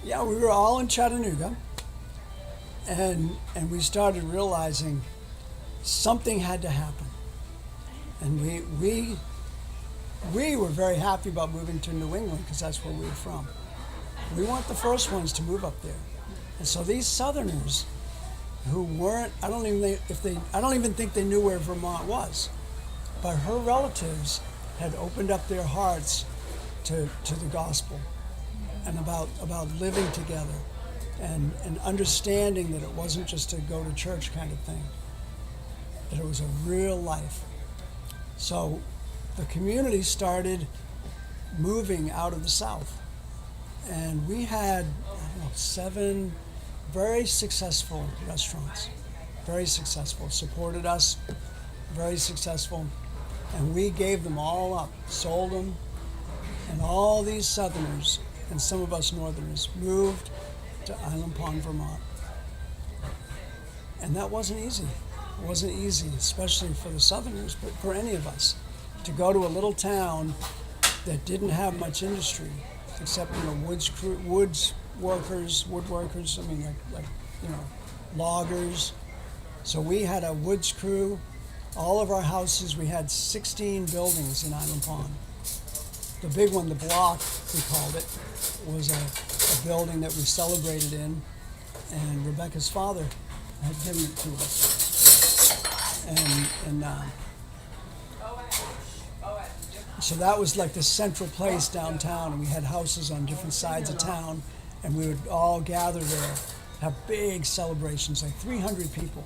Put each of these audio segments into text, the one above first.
Yeah, we were all in Chattanooga, and we started realizing something had to happen, and we were very happy about moving to New England because that's where we were from. We weren't the first ones to move up there, and so these Southerners who weren't, I don't even think they knew where Vermont was, but her relatives had opened up their hearts to the gospel and about living together and understanding that it wasn't just a go to church kind of thing, that it was a real life. So the community started moving out of the South, and we had, I don't know, 7 very successful restaurants, very successful, supported us, very successful, and we gave them all up, sold them, and all these Southerners and some of us Northerners moved to Island Pond, Vermont. And that wasn't easy. It wasn't easy, especially for the Southerners, but for any of us, to go to a little town that didn't have much industry, except woodworkers. I mean, like loggers. So we had a woods crew. All of our houses, we had 16 buildings in Island Pond. The big one, the block, we called it, was a building that we celebrated in, and Rebekah's father had given it to us. And so that was like the central place downtown, and we had houses on different sides of town, and we would all gather there, have big celebrations, like 300 people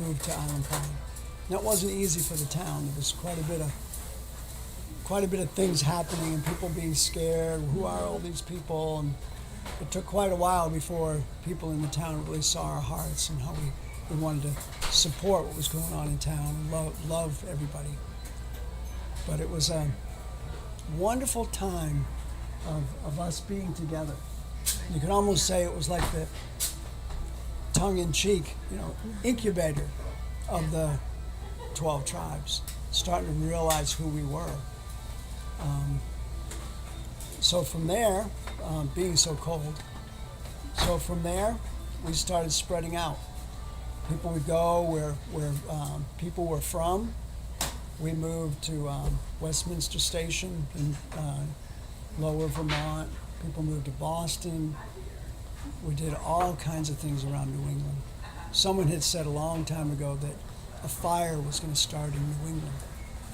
moved to Island Pond. That wasn't easy for the town. There was quite a bit of things happening and people being scared. Who are all these people? And it took quite a while before people in the town really saw our hearts and how we wanted to support what was going on in town and love everybody. But it was a wonderful time of us being together. You could almost say it was like the tongue-in-cheek, incubator of the 12 tribes, starting to realize who we were. So from there, being so cold, so from there, we started spreading out. People would go where people were from. We moved to Westminster Station in lower Vermont. People moved to Boston. We did all kinds of things around New England. Someone had said a long time ago that a fire was going to start in New England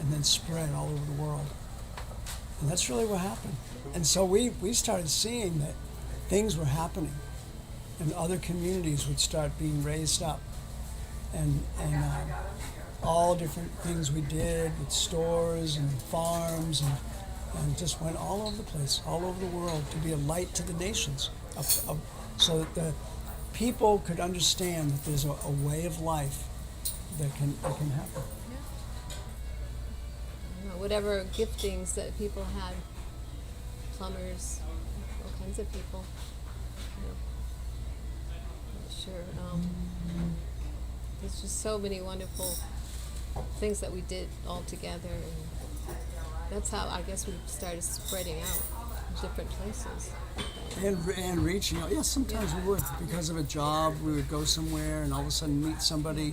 and then spread all over the world. And that's really what happened. And so we started seeing that things were happening and other communities would start being raised up. And all different things we did with stores and farms and just went all over the place, all over the world to be a light to the nations, so that the people could understand that there's a way of life that can happen. Whatever giftings that people had, plumbers, all kinds of people. Sure. There's just so many wonderful things that we did all together, and that's how I guess we started spreading out in different places. And reaching out. Yeah, sometimes we would. Because of a job, we would go somewhere and all of a sudden meet somebody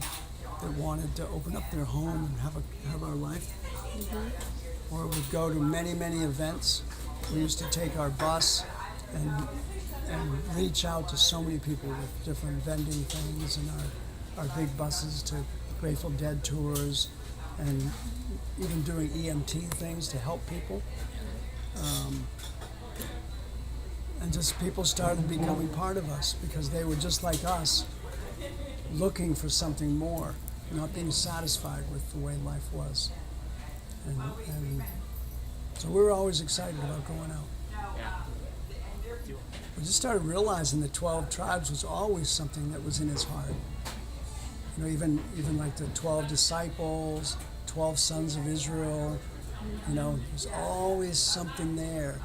that wanted to open up their home and have our life. Mm-hmm. Or we'd go to many, many events. We used to take our bus and reach out to so many people with different vending things and our big buses to Grateful Dead tours and even doing EMT things to help people. And just people started becoming part of us because they were just like us, looking for something more, not being satisfied with the way life was. And so we were always excited about going out. We just started realizing that 12 tribes was always something that was in his heart. Even like the 12 disciples, 12 sons of Israel, there's always something there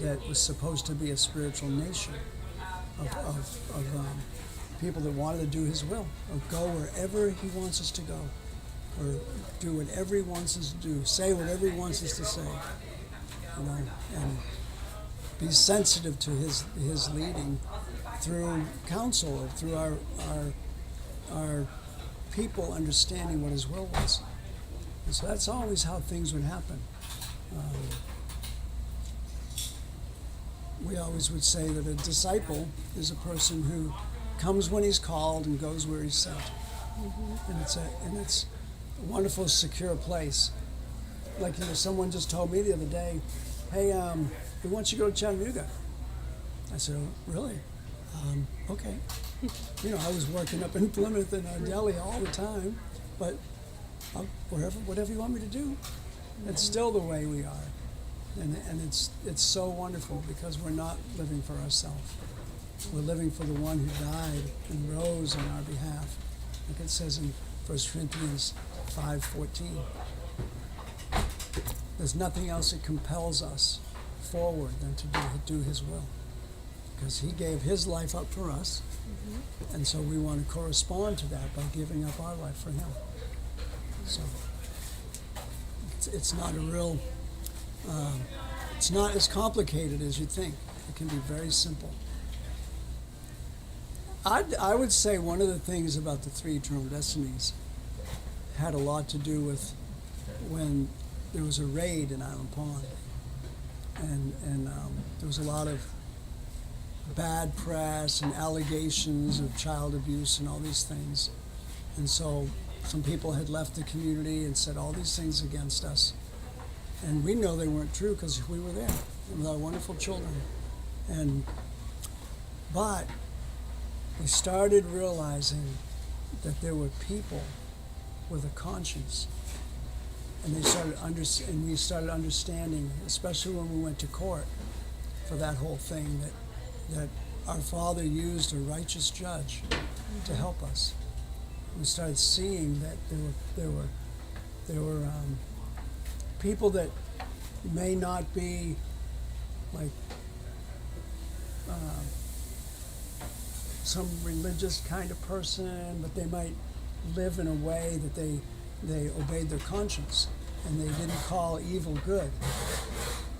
that was supposed to be a spiritual nation of people that wanted to do his will, or go wherever he wants us to go, or do whatever he wants us to do, say whatever he wants us to say, and be sensitive to his leading through counsel or through our people understanding what his will was. And so that's always how things would happen. We always would say that a disciple is a person who comes when he's called and goes where he's sent. And it's a wonderful, secure place. Like someone just told me the other day, "Hey, we want you to go to Chattanooga." I said, "Oh, really? Okay." I was working up in Plymouth and Deli all the time, but whatever you want me to do. It's still the way we are, and it's so wonderful because we're not living for ourselves. We're living for the one who died and rose on our behalf, like it says in 1 Corinthians 5:14. There's nothing else that compels us forward than to do his will, because he gave his life up for us, and so we want to correspond to that by giving up our life for him. So it's not a real, it's not as complicated as you think. It can be very simple. I would say one of the things about the three eternal destinies had a lot to do with when there was a raid in Island Pond, and there was a lot of bad press and allegations of child abuse and all these things, and so some people had left the community and said all these things against us, and we know they weren't true because we were there with our wonderful children, but we started realizing that there were people with a conscience, and we started understanding, especially when we went to court for that whole thing, that our Father used a righteous judge to help us. We started seeing that there were people that may not be like some religious kind of person, but they might live in a way that they obeyed their conscience, and they didn't call evil good,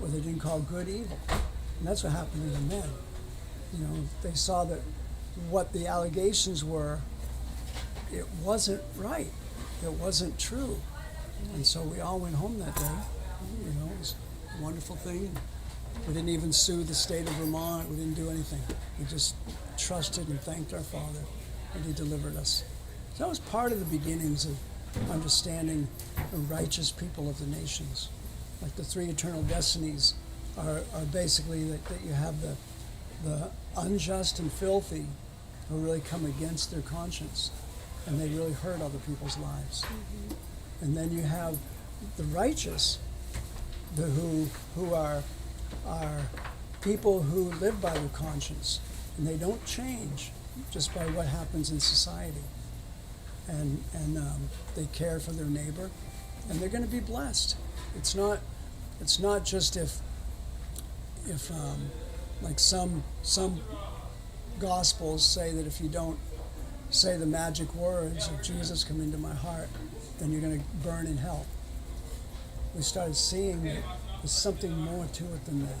or they didn't call good evil. And that's what happened to the men. They saw that what the allegations were, it wasn't right. It wasn't true. And so we all went home that day. It was a wonderful thing. We didn't even sue the state of Vermont. We didn't do anything. We just trusted and thanked our Father, and he delivered us. So that was part of the beginnings of understanding the righteous people of the nations. Like the three eternal destinies are basically that you have the unjust and filthy who really come against their conscience, and they really hurt other people's lives. And then you have the righteous, who are people who live by their conscience, and they don't change just by what happens in society. And they care for their neighbor, and they're going to be blessed. It's not just if like some gospels say that if you don't say the magic words of Jesus come into my heart, then you're going to burn in hell. We started seeing that there's something more to it than that,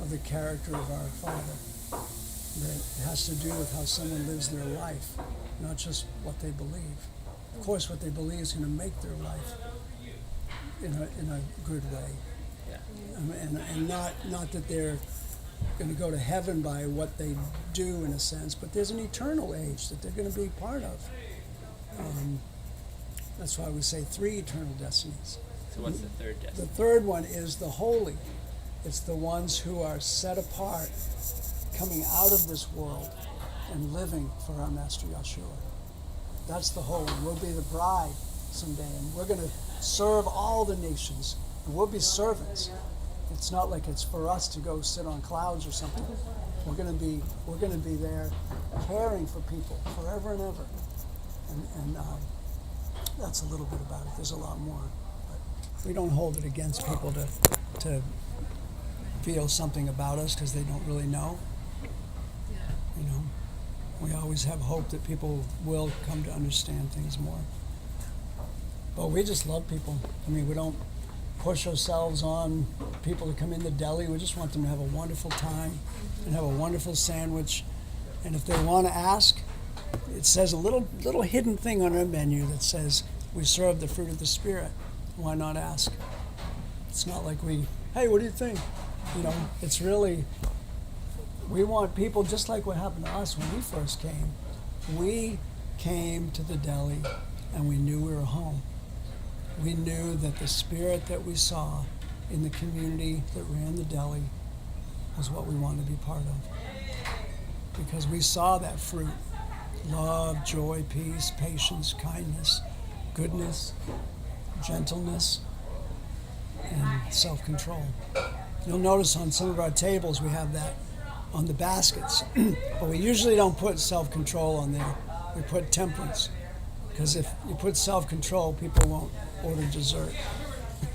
of the character of our Father, that has to do with how someone lives their life, not just what they believe. Of course, what they believe is going to make their life in a good way, and not that they're going to go to heaven by what they do in a sense, but there's an eternal age that they're going to be part of. That's why we say three eternal destinies. So what's the third destiny? The third one is the holy. It's the ones who are set apart, coming out of this world and living for our Master Yeshua. That's the holy. We'll be the bride someday, and we're going to serve all the nations, and we'll be servants. It's not like it's for us to go sit on clouds or something. We're going to be there caring for people forever and ever. And that's a little bit about it. There's a lot more, but we don't hold it against people to feel something about us because they don't really know. We always have hope that people will come to understand things more. But we just love people. I mean, we don't push ourselves on people to come in the deli. We just want them to have a wonderful time and have a wonderful sandwich. And if they want to ask, it says a little hidden thing on our menu that says we serve the fruit of the Spirit. Why not ask? It's not like hey, what do you think? It's really, we want people, just like what happened to us when we first came. We came to the deli and we knew we were home. We knew that the spirit that we saw in the community that ran the deli was what we wanted to be part of. Because we saw that fruit: love, joy, peace, patience, kindness, goodness, gentleness, and self-control. You'll notice on some of our tables we have that on the baskets. But we usually don't put self-control on there. We put temperance. Because if you put self-control, people won't order dessert.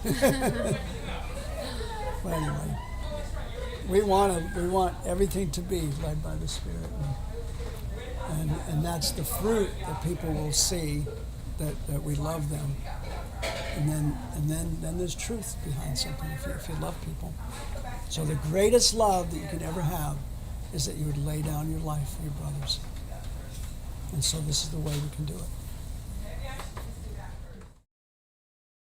But anyway, we want everything to be led by the Spirit. And that's the fruit that people will see that we love them. And then there's truth behind something if you love people. So the greatest love that you can ever have is that you would lay down your life for your brothers. And so this is the way we can do it.